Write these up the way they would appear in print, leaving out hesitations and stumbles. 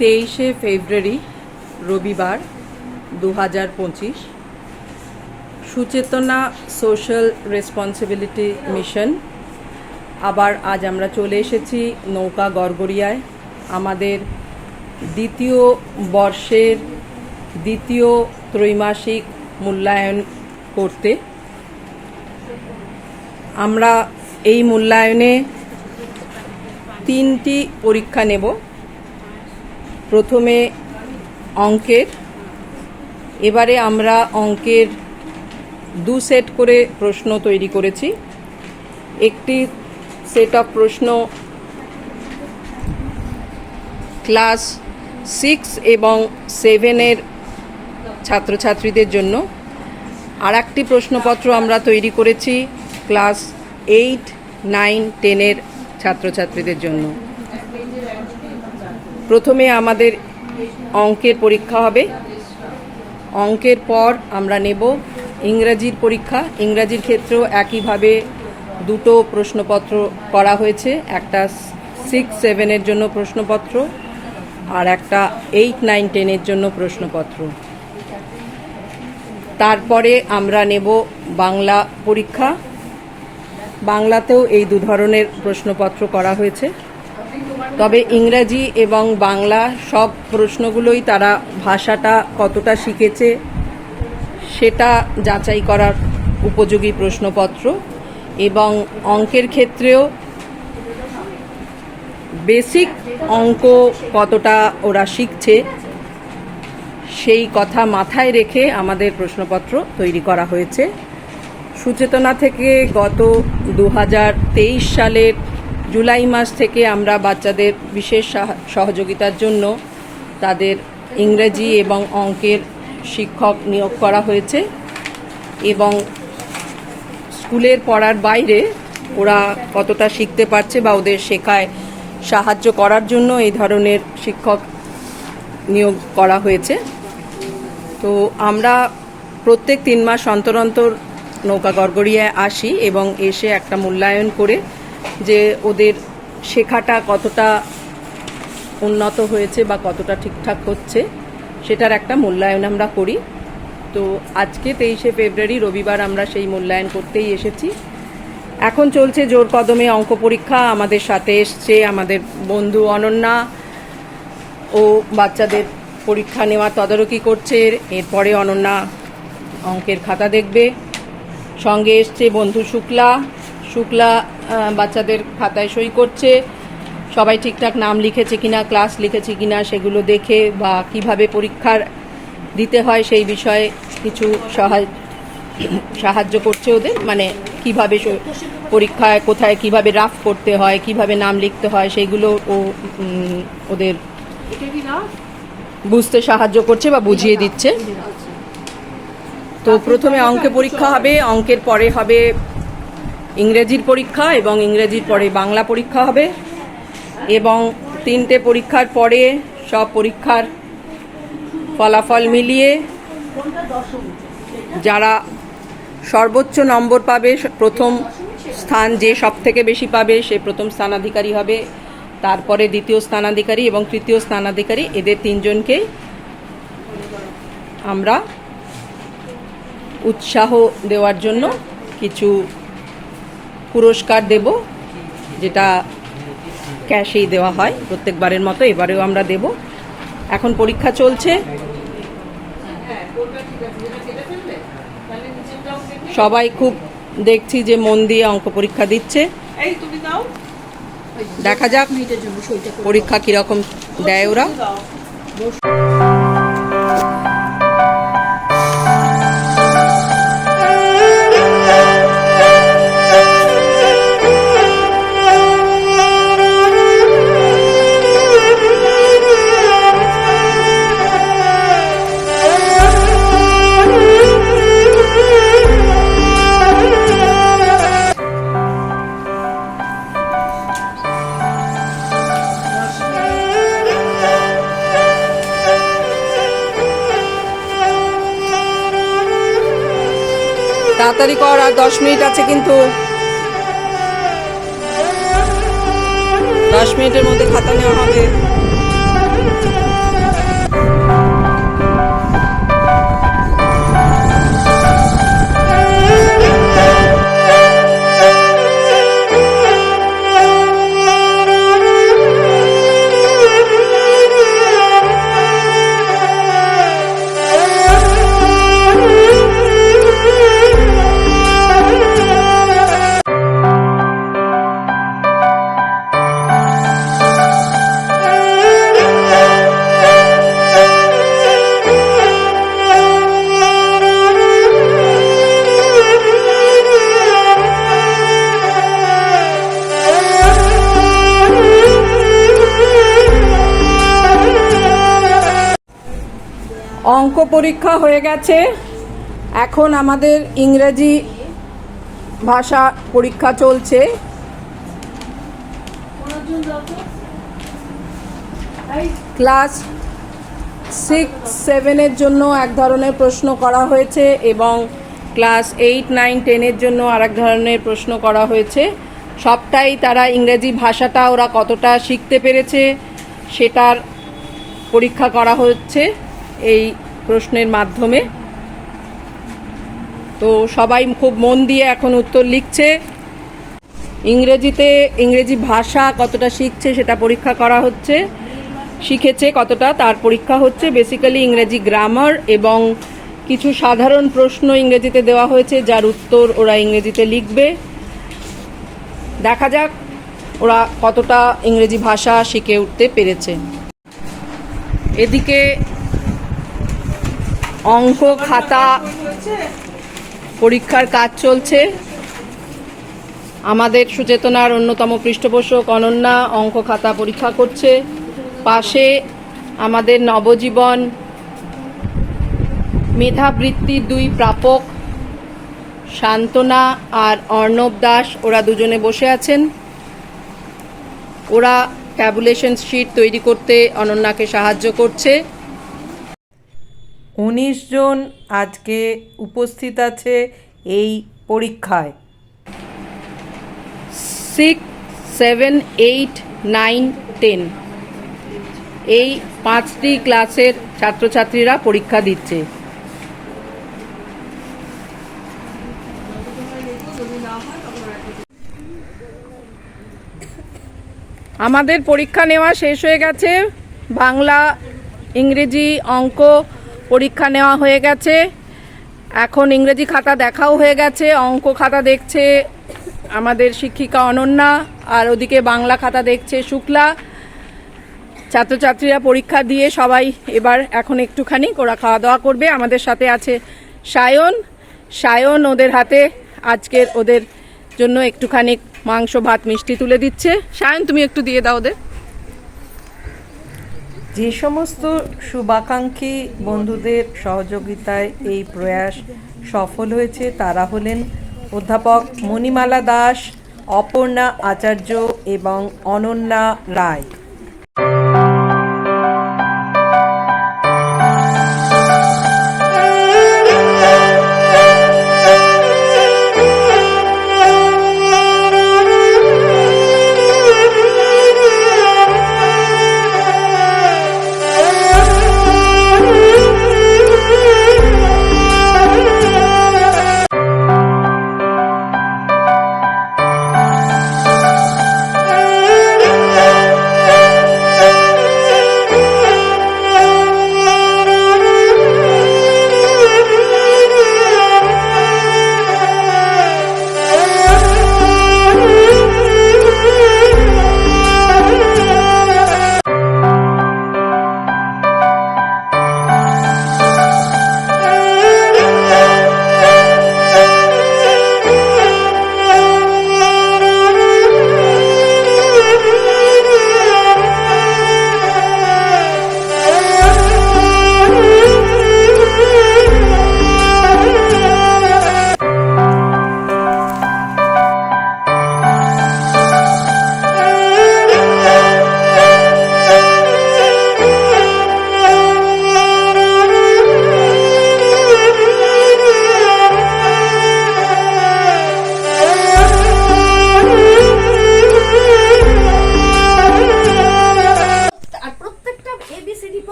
23শে ফেব্রুয়ারি রবিবার 2025 সুচেতনা social responsibility mission. আবার আজ আমরা চলে এসেছি নৌকা গড়গড়িয়ায় আমাদের দ্বিতীয় বর্ষের দ্বিতীয় ত্রৈমাসিক মূল্যায়ন করতে। আমরা এই মূল্যায়নে 3টি পরীক্ষা নেব। প্রথমে অঙ্কের, এবারে আমরা অঙ্কের 2 সেট করে প্রশ্ন তৈরি করেছি। একটি সেট অফ প্রশ্ন ক্লাস 6 এবং 7-এর ছাত্রছাত্রীদের জন্য, আর একটি প্রশ্নপত্র আমরা তৈরি করেছি ক্লাস 8, 9, 10-এর ছাত্রছাত্রীদের জন্য। প্রথমে আমাদের অঙ্কের পরীক্ষা হবে। অঙ্কের পর আমরা নেব ইংরাজির পরীক্ষা। ইংরাজির ক্ষেত্রেও একইভাবে 2টো প্রশ্নপত্র করা হয়েছে, একটা 6, 7-এর জন্য প্রশ্নপত্র আর একটা 8, 9, 10-এর জন্য প্রশ্নপত্র। তারপরে আমরা নেব বাংলা পরীক্ষা। বাংলাতেও এই 2 ধরনের প্রশ্নপত্র করা হয়েছে, তবে ইংরাজি এবং বাংলা সব প্রশ্নগুলোই তারা ভাষাটা কতটা শিখেছে সেটা যাচাই করার উপযোগী প্রশ্নপত্র। এবং অঙ্কের ক্ষেত্রেও বেসিক অঙ্ক কতটা ওরা শিখছে সেই কথা মাথায় রেখে আমাদের প্রশ্নপত্র তৈরি করা হয়েছে। সুচেতনা থেকে গত 2023 সালের জুলাই মাস থেকে আমরা বাচ্চাদের বিশেষ সহযোগিতার জন্য তাদের ইংরেজি এবং অঙ্কের শিক্ষক নিয়োগ করা হয়েছে, এবং স্কুলের পড়ার বাইরে ওরা কতটা শিখতে পারছে বা ওদের শেখায় সাহায্য করার জন্য এই ধরনের শিক্ষক নিয়োগ করা হয়েছে। তো আমরা প্রত্যেক 3 মাস অন্তর অন্তর নৌকা গড়গড়িয়ায় আসি এবং এসে একটা মূল্যায়ন করে যে ওদের শেখাটা কতটা উন্নত হয়েছে বা কতটা ঠিকঠাক হচ্ছে সেটার একটা মূল্যায়ন আমরা করি। তো আজকে 23শে ফেব্রুয়ারি রবিবার আমরা সেই মূল্যায়ন করতেই এসেছি। এখন চলছে জোর কদমে অঙ্ক পরীক্ষা। আমাদের সাথে এসছে আমাদের বন্ধু অনন্যা, ও বাচ্চাদের পরীক্ষা নেওয়ার তদারকি করছে। এরপরে অনন্যা অঙ্কের খাতা দেখবে। সঙ্গে এসছে বন্ধু শুক্লা বাচ্চাদের খাতায় সই করছে। সবাই ঠিকঠাক নাম লিখেছে কিনা, ক্লাস লিখেছে কিনা সেগুলো দেখে বা কিভাবে পরীক্ষার দিতে হয় সেই বিষয়ে কিছু সাহায্য করছে ওদের, মানে কিভাবে পরীক্ষায় কোথায় কিভাবে রাফ করতে হয়, কিভাবে নাম লিখতে হয় সেইগুলো ও ওদের বুঝতে সাহায্য করছে বা বুঝিয়ে দিচ্ছে। তো প্রথমে অঙ্কে পরীক্ষা হবে, অঙ্কের পরে হবে ইংরেজির পরীক্ষা এবং ইংরেজির পরে বাংলা পরীক্ষা হবে। এবং 3টে পরীক্ষার পরে সব পরীক্ষার ফলাফল মিলিয়ে যারা সর্বোচ্চ নম্বর পাবে, প্রথম স্থান যে সব থেকে বেশি পাবে সে প্রথম স্থানাধিকারী হবে, তারপরে দ্বিতীয় স্থানাধিকারী এবং তৃতীয় স্থানাধিকারী, এদের 3জনকে আমরা উৎসাহ দেওয়ার জন্য কিছু পুরস্কার দেব, যেটা ক্যাশেই দেওয়া হয় প্রত্যেকবারের মতো, এবারেও আমরা দেব। এখন পরীক্ষা চলছে, সবাই খুব দেখছি যে মন দিয়ে অঙ্ক পরীক্ষা দিচ্ছে। দেখা যাক পরীক্ষা কিরকম দেয় ওরা। তাড়াতাড়ি কর, আর 10 মিনিট আছে, কিন্তু 10 মিনিটের মধ্যে খাতা নেওয়া হবে। অঙ্ক পরীক্ষা হয়ে গেছে, এখন আমাদের ইংরেজি ভাষা পরীক্ষা চলছে। ক্লাস 6-7-এর জন্য এক ধরনের প্রশ্ন করা হয়েছে এবং ক্লাস 8-9-10-এর জন্য আরেক ধরনের প্রশ্ন করা হয়েছে। সবটাই তারা ইংরেজি ভাষাটা ওরা কতটা শিখতে পেরেছে সেটার পরীক্ষা করা হচ্ছে এই প্রশ্নের মাধ্যমে। তো সবাই খুব মন দিয়ে এখন উত্তর লিখছে। ইংরেজি ভাষা কতটা শিখছে সেটা পরীক্ষা করা হচ্ছে, শিখেছে কতটা তার পরীক্ষা হচ্ছে। বেসিক্যালি ইংরেজি গ্রামার এবং কিছু সাধারণ প্রশ্ন ইংরেজিতে দেওয়া হয়েছে যার উত্তর ওরা ইংরেজিতে লিখবে। দেখা যাক ওরা কতটা ইংরেজি ভাষা শিখে উঠতে পেরেছে। এদিকে অঙ্ক খাতা পরীক্ষার কাজ চলছে। আমাদের সুচেতনার অন্যতম পৃষ্ঠপোষক অনন্যা অঙ্ক খাতা পরীক্ষা করছে। পাশে আমাদের নবজীবন মেধাবৃত্তির 2 প্রাপক শান্তনা আর অর্ণব দাস, ওরা দুজনে বসে আছেন। ওরা ট্যাবুলেশন শিট তৈরি করতে অনন্যাকে সাহায্য করছে। 19 জন আজকে উপস্থিত আছে এই পরীক্ষায়। 6, 7, 8, 9, 10 এই 5টি ক্লাসের ছাত্রছাত্রীরা পরীক্ষা দিচ্ছে। আমাদের পরীক্ষা নেওয়া শেষ হয়ে গেছে। বাংলা, ইংরেজি, অঙ্ক পরীক্ষা নেওয়া হয়ে গেছে। এখন ইংরেজি খাতা দেখাও হয়ে গেছে, অঙ্ক খাতা দেখছে আমাদের শিক্ষিকা অনন্যা, আর ওদিকে বাংলা খাতা দেখছে শুক্লা। ছাত্রছাত্রীরা পরীক্ষা দিয়ে সবাই এবার এখন একটুখানি ওরা খাওয়া দাওয়া করবে। আমাদের সাথে আছে সায়ন, ওদের হাতে আজকের ওদের জন্য একটুখানি মাংস, ভাত, মিষ্টি তুলে দিচ্ছে। সায়ন, তুমি একটু দিয়ে দাও ওদের। যে সমস্ত শুভাকাঙ্ক্ষী বন্ধুদের সহযোগিতায় এই প্রয়াস সফল হয়েছে তারা হলেন অধ্যাপক মণিমালা দাস, অপর্ণা আচার্য এবং অনন্যা রায়।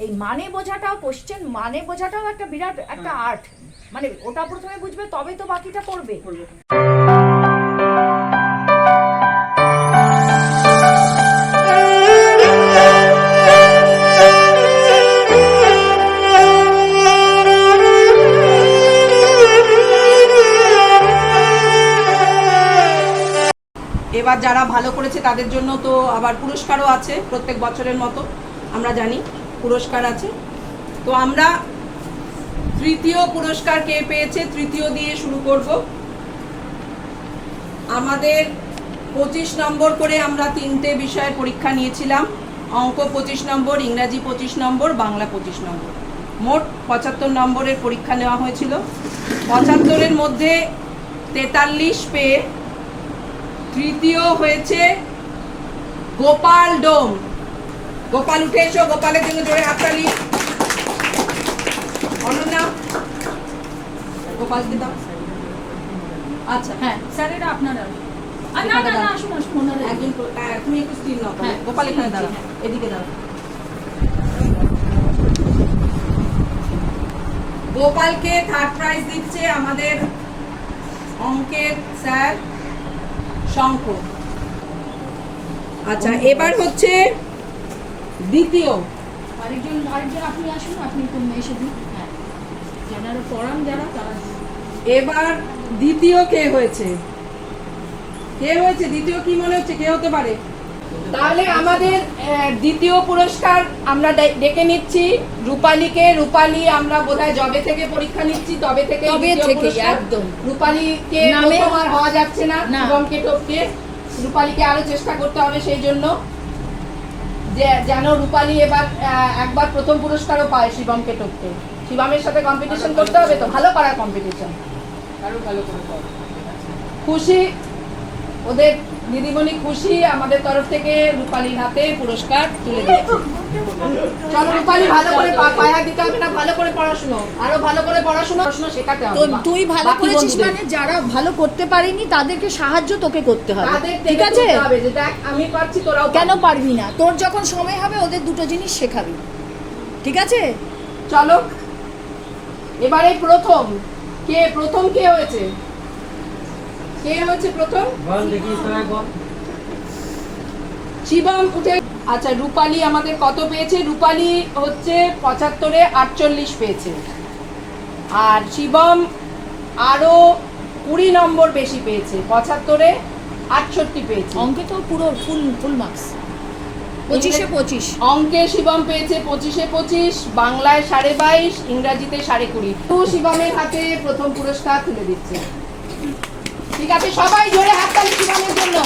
এই মানে বোঝাটাও কোশ্চেন মানে বোঝাটাও একটা বিরাট একটা আর্ট, মানে ওটা প্রথমে বুঝবে তবে তো বাকিটা করবে। এবার যারা ভালো করেছে তাদের জন্য তো আবার পুরস্কারও আছে, প্রত্যেক বছরের মতো আমরা জানি পুরস্কার আছে। তো আমরা তৃতীয় পুরস্কার কে পেয়েছে, তৃতীয় দিয়ে শুরু করব। আমাদের 25 নম্বর করে আমরা 3টে বিষয়ের পরীক্ষা নিয়েছিলাম। অঙ্ক 25 নম্বর, ইংরাজি 25 নম্বর, বাংলা 25 নম্বর, মোট 75 নম্বরের পরীক্ষা নেওয়া হয়েছিল। 75-এর মধ্যে 43 পেয়ে তৃতীয় হয়েছে গোপাল ডোম। গোপাল উঠে এসো, গোপালের জন্য জোরে হাততালি। অনন্যা, গোপালকে দাও। আচ্ছা, হ্যাঁ স্যার, এটা আপনারা না না না, আসুন আসুন, ওনারা একজন তুমি একটু স্টিল নাও। হ্যাঁ, গোপাল এখানে স্টিল দাঁড়াও, নিচ্ছি, এদিকে দাঁড়াও। গোপালকে থার্ড প্রাইজ দিচ্ছে আমাদের অঙ্কের স্যার শঙ্খ। আচ্ছা, এবার হচ্ছে দ্বিতীয়। আরেকজন আপনি আসুন, আপনি একটু এসে দিন। হ্যাঁ, যারা পড়ান যারা তারা। এবার দ্বিতীয় কে হয়েছে? কে হয়েছে দ্বিতীয়? কি মনে হচ্ছে কে হতে পারে? তাহলে আমাদের দ্বিতীয় পুরস্কার আমরা ডেকে নিচ্ছি রূপালীকে। রূপালী আমরা বোধহয় যবে থেকে পরীক্ষা নিচ্ছি তবে থেকে একদম রূপালীকে নামে প্রথম আর হওয়া যাচ্ছে না, না। শিবমকে টপকে। রূপালীকে আরো চেষ্টা করতে হবে সেই জন্য, যে যেন রূপালী এবার একবার প্রথম পুরস্কারও পায় শিবমকে টপকে। শিবমের সাথে কম্পিটিশন করতে হবে, তো ভালো করার কম্পিটিশন। খুশি ওদের দিদিমণি, খুশি আমাদের তরফ থেকে রূপালীর হাতে পুরস্কার তুলে দিচ্ছে। চলো রূপালী, ভালো করে পায়া দিতে হবে না, ভালো করে পড়াশুনো, আরো ভালো করে পড়াশুনো শেখাতে হবে। তুই ভালো বাকি করেছিস বন্ধুদের। মানে যারা ভালো করতে পারেনি তাদেরকে সাহায্য তোকে করতে হবে, তাদের ঠিক থেকে আছে? করতে হবে যে দেখ আমি পারছি, তোরাও কেন পারবি। পারবি না? তোর যখন সময় হবে ওদের দুটো জিনিস শেখাবি, ঠিক আছে? চলো এবারে প্রথম কে হয়েছে? কে হয়েছে প্রথম? শিবম উঠে। আচ্ছা, রূপালী আমাদের কত পেয়েছে? রূপালী হচ্ছে 75-এ 48 পেয়েছে, আর শিবম আরো 20 নম্বর বেশি পেয়েছে, 75-এ 68 পেয়েছে। অঙ্কে তো পুরো ফুল মার্কস, 25-এ 25। অঙ্কে শিবম পেয়েছে 25-এ 25, বাংলায় 22.5, ইংরাজিতে 20.5। তো শিবমের হাতে প্রথম পুরস্কার তুলে দিচ্ছে। ঠিক আছে, সবাই জোরে হাততালি শিবমের জন্য।